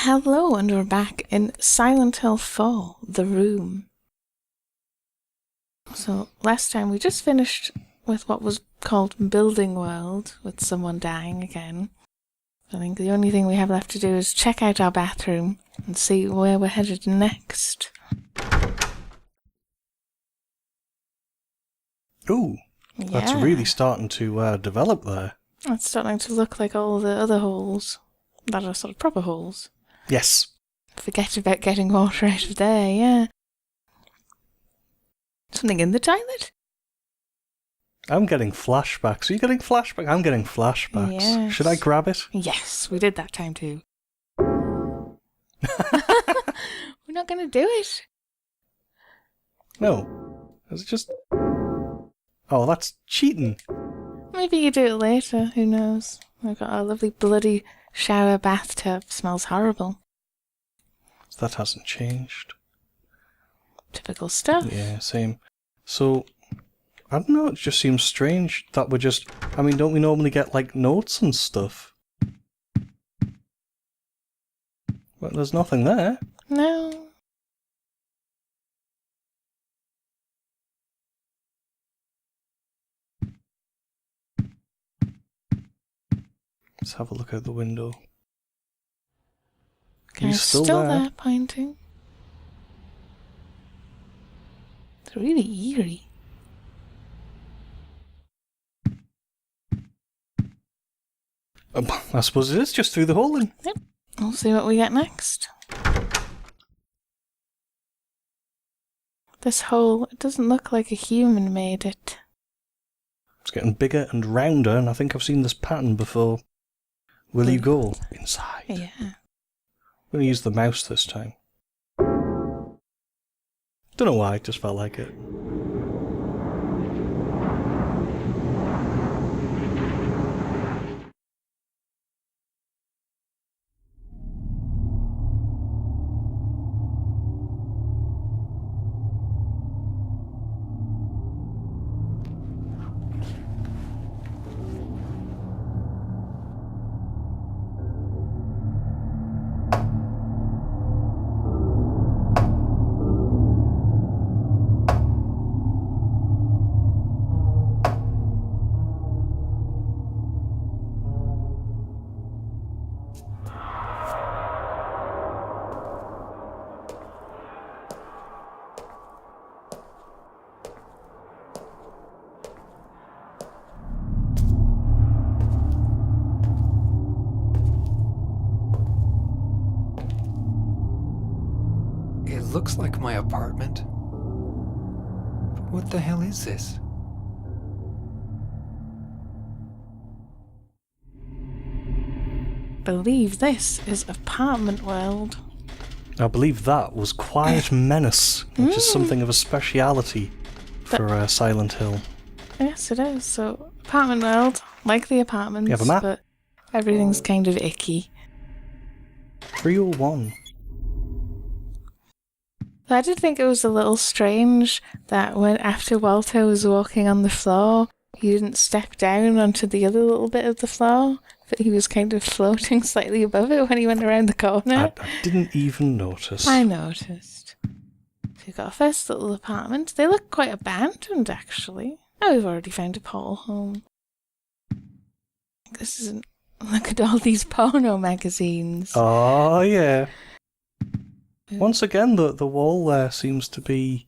Hello, and we're back in Silent Hill 4, The Room. So, last time we just finished with what was called Building World, with someone dying again. I think the only thing we have left to do is check out our bathroom and see where we're headed next. Ooh, that's really starting to develop there. It's starting to look like all the other holes that are sort of proper holes. Yes. Forget about getting water out of there, yeah. Something in the toilet? I'm getting flashbacks. Are you getting flashbacks? I'm getting flashbacks. Yes. Should I grab it? Yes, we did that time too. We're not going to do it. No. Is it just... Oh, that's cheating. Maybe you do it later, who knows. We've got our lovely bloody shower bathtub. Smells horrible. That hasn't changed. Typical stuff. Yeah, same. So, I don't know, it just seems strange that we're just... I mean, don't we normally get, like, notes and stuff? Well, there's nothing there. No. Let's have a look out the window. He's still there, pointing. It's really eerie. I suppose it is just through the hole then. Yep. We'll see what we get next. This hole, it doesn't look like a human made it. It's getting bigger and rounder, and I think I've seen this pattern before. Will you go inside? Yeah. I'm going to use the mouse this time. Don't know why, it just felt like it. It looks like my apartment. What the hell is this? Believe this is Apartment World. I believe that was Quiet Menace, which is something of a speciality for Silent Hill. Yes, it is. So, Apartment World, like the apartments, You have a map? but everything's kind of icky. 301. I did think it was a little strange that when after Walter was walking on the floor, he didn't step down onto the other little bit of the floor, but he was kind of floating slightly above it when he went around the corner. I didn't even notice. I noticed. So you've got a first little apartment. They look quite abandoned, actually. Oh, we've already found a portal home. This isn't... Look at all these porno magazines. Oh, yeah. Once again, the wall there seems to be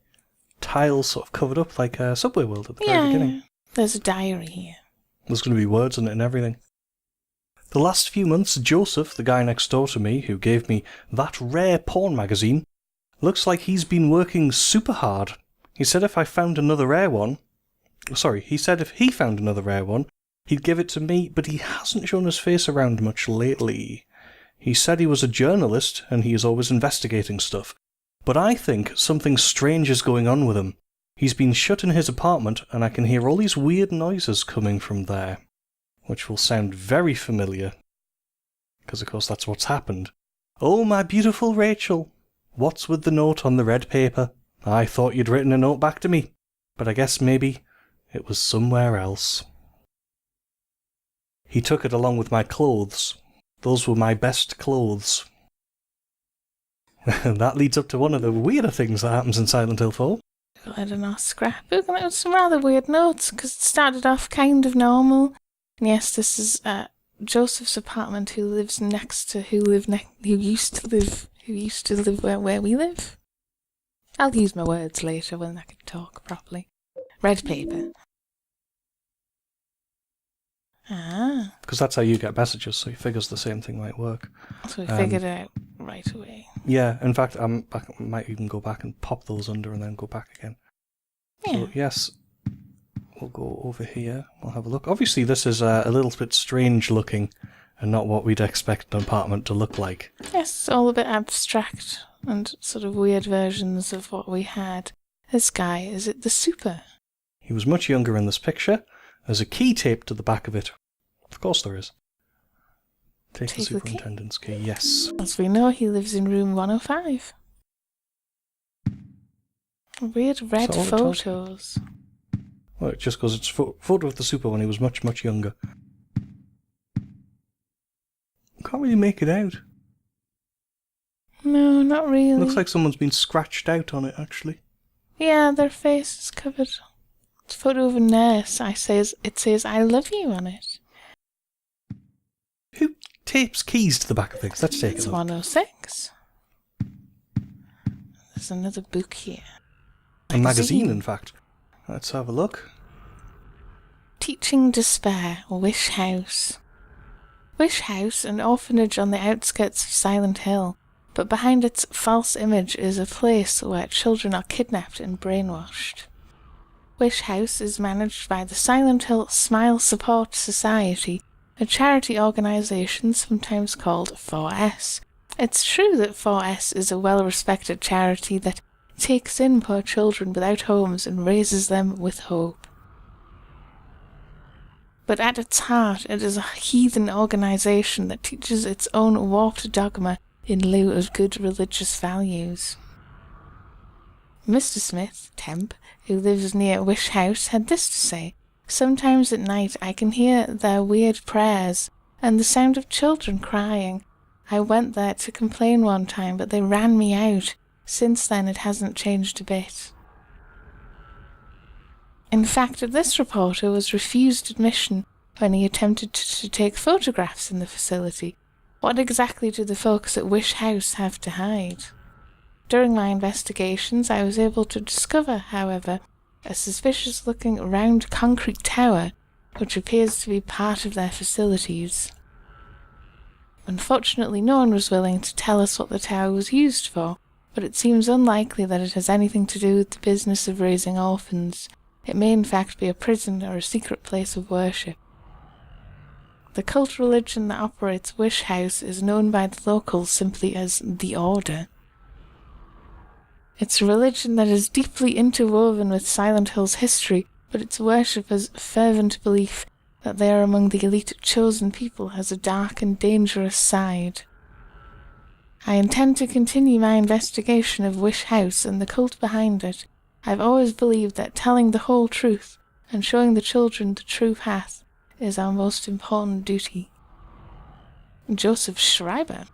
tiles sort of covered up like a Subway World at the very beginning. Yeah. There's a diary here. There's going to be words on it and everything. The last few months, Joseph, the guy next door to me, who gave me that rare porn magazine, looks like he's been working super hard. He said if he found another rare one, he'd give it to me, but he hasn't shown his face around much lately. He said he was a journalist, and he is always investigating stuff. But I think something strange is going on with him. He's been shut in his apartment, and I can hear all these weird noises coming from there. Which will sound very familiar. Because of course that's what's happened. Oh, my beautiful Rachel! What's with the note on the red paper? I thought you'd written a note back to me. But I guess maybe it was somewhere else. He took it along with my clothes. Those were my best clothes. That leads up to one of the weirder things that happens in Silent Hill 4. I don't know, scrapbook, and it was some rather weird notes, because it started off kind of normal. And yes, this is Joseph's apartment, who lives next to who used to live where we live. I'll use my words later when I can talk properly. Red paper. Ah. Because that's how you get messages, so he figures the same thing might work. So we figured it out right away. Yeah, in fact, I might even go back and pop those under and then go back again. Yeah. So, yes, we'll go over here. We'll have a look. Obviously, this is a little bit strange looking and not what we'd expect an apartment to look like. Yes, it's all a bit abstract and sort of weird versions of what we had. This guy, is it the super? He was much younger in this picture. There's a key taped to the back of it. Of course there is. Take the superintendent's key, yes. As we know, he lives in room 105. Weird red photos. Well, it just goes, it's a photo of the super when he was much, much younger. Can't really make it out. No, not really. Looks like someone's been scratched out on it, actually. Yeah, their face is covered. It's a photo of a nurse. It says, I love you on it. Who tapes keys to the back of things? Let's take It's a look. 106. There's another book here. A magazine, in fact. Let's have a look. Teaching Despair, Wish House. Wish House, an orphanage on the outskirts of Silent Hill, but behind its false image is a place where children are kidnapped and brainwashed. Wish House is managed by the Silent Hill Smile Support Society, a charity organisation sometimes called 4S. It's true that 4S is a well-respected charity that takes in poor children without homes and raises them with hope. But at its heart, it is a heathen organisation that teaches its own warped dogma in lieu of good religious values. Mr. Smith, temp, who lives near Wish House, had this to say: Sometimes at night I can hear their weird prayers and the sound of children crying. I went there to complain one time, but they ran me out. Since then it hasn't changed a bit. In fact, this reporter was refused admission when he attempted to take photographs in the facility. What exactly do the folks at Wish House have to hide? During my investigations, I was able to discover, however, a suspicious-looking round concrete tower, which appears to be part of their facilities. Unfortunately, no one was willing to tell us what the tower was used for, but it seems unlikely that it has anything to do with the business of raising orphans. It may in fact be a prison or a secret place of worship. The cult religion that operates Wish House is known by the locals simply as the Order. It's a religion that is deeply interwoven with Silent Hill's history, but its worshippers' fervent belief that they are among the elite chosen people has a dark and dangerous side. I intend to continue my investigation of Wish House and the cult behind it. I've always believed that telling the whole truth and showing the children the true path is our most important duty. Joseph Schreiber.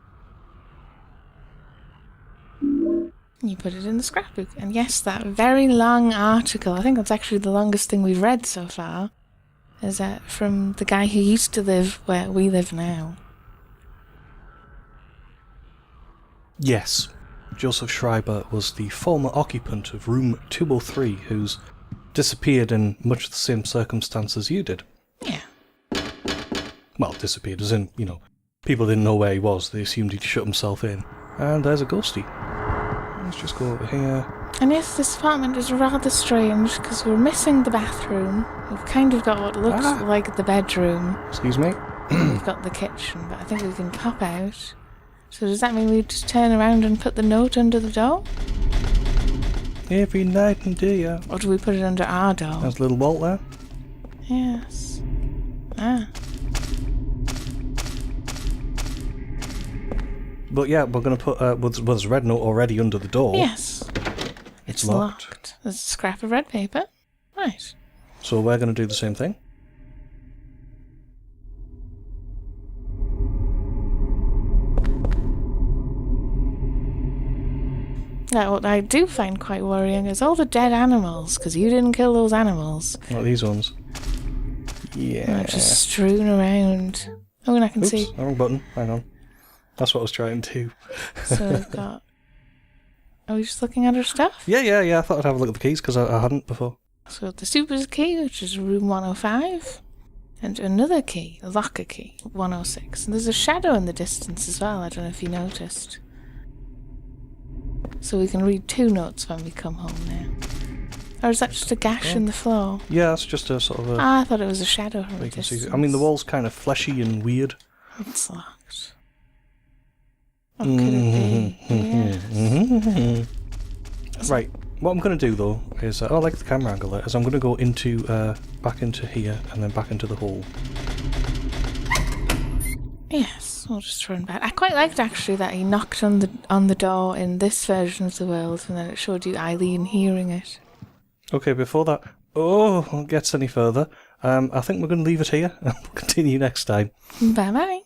You put it in the scrapbook. And yes, that very long article, I think that's actually the longest thing we've read so far, is from the guy who used to live where we live now. Yes. Joseph Schreiber was the former occupant of room 203 who's disappeared in much the same circumstances you did. Yeah. Well, disappeared as in, people didn't know where he was. They assumed he'd shut himself in. And there's a ghostie. Let's just go over here. And yes, this apartment is rather strange because we're missing the bathroom. We've kind of got what looks like the bedroom. Excuse me. We've got the kitchen, but I think we can pop out. So does that mean we just turn around and put the note under the door? Every night and day, yeah. Or do we put it under our door? There's a little vault there. Yes. But yeah, we're going to put there's a red note already under the door. Yes. It's locked. There's a scrap of red paper. Right. So we're going to do the same thing. Now, what I do find quite worrying is all the dead animals, because you didn't kill those animals. Not these ones. Yeah. They're just strewn around. Oh, and I can Oops, see. wrong button. Hang on. That's what I was trying to. So we've got... Are we just looking at our stuff? Yeah. I thought I'd have a look at the keys because I hadn't before. So we've got the super key, which is room 105. And another key, a locker key, 106. And there's a shadow in the distance as well, I don't know if you noticed. So we can read 2 notes when we come home now. Or is that just a gash in the floor? Yeah, it's just a sort of a... Ah, I thought it was a shadow from a you can distance. see. I mean, the wall's kind of fleshy and weird. It's locked. What could it be? Yes. Right. What I'm going to do though is, I like the camera angle there, is I'm going to go into back into here and then back into the hole. Yes, we'll just run back. I quite liked actually that he knocked on the door in this version of the world, and then it showed you Eileen hearing it. Okay, before that, it gets any further, I think we're going to leave it here and we'll continue next time. Bye bye.